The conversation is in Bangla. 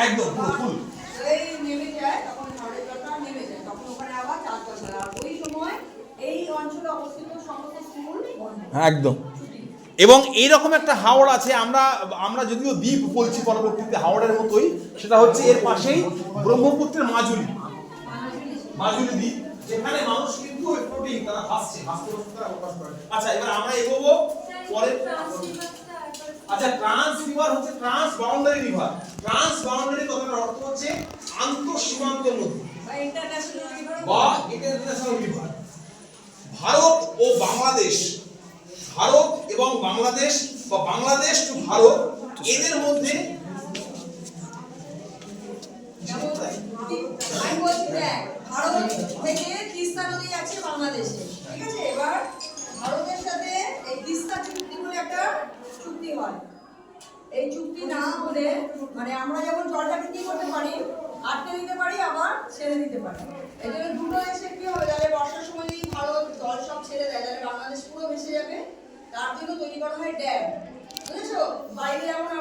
একদম পুরো ফুল এই নেমে যায় তখন ঝড়ের জলটা নেমে যায়, তখন ওখানে আবার চাষবাস হয়। আর ওই সময় এই অঞ্চলে অবস্থিত সমস্ত স্কুল বন্ধ। একদম। এবং এইরকম একটা হাওড় আছে, আমরা আমরা যদিও দ্বীপ বলছি পরবর্তীতে হাওড়ের মতোই, সেটা হচ্ছে এর পাশেই ব্রহ্মপুত্রের মাজুলি, মাজুলি দ্বীপ, যেখানে মানুষ কিন্তু ফ্লোটিং, তারা ভাসছে, ভাসতে ভাসতে তারা অভ্যাস করে। আচ্ছা, এবার আমরা এগোবো পরে। আচ্ছা, ট্রান্স রিভার হচ্ছে trans boundary river. Trans boundary কথাটার অর্থ হচ্ছে আন্তঃ সীমান্ত নদী বা ইন্টারন্যাশনাল রিভার বা ইন্টারন্যাশনাল রিভার। ভারত ও বাংলাদেশ, ভারত এবং বাংলাদেশ বা বাংলাদেশ টু ভারত, এদের মধ্যে আমি বলছি দেখ, ভারত থেকে তিস্তা নদী আছে বাংলাদেশে, ঠিক আছে? এবার ভারতের সাথে এই তিস্তা চুক্তি বলে একটা চুক্তি হয়। এই চুক্তি না হলে মানে আমরা যেমন জলটাকে কি করতে পারি, আটকে দিতে পারি, আবার ছেড়ে দিতে পারি। এই জন্য দুটো এসে কি হবে, তাহলে বর্ষার সময় যদি ভারত জল সব ছেড়ে দেয় তাহলে বাংলাদেশ পুরো ভেসে যাবে। তার জন্য তৈরি করা হয় ড্যাম, বুঝেছো? বাইরে যেমন আমরা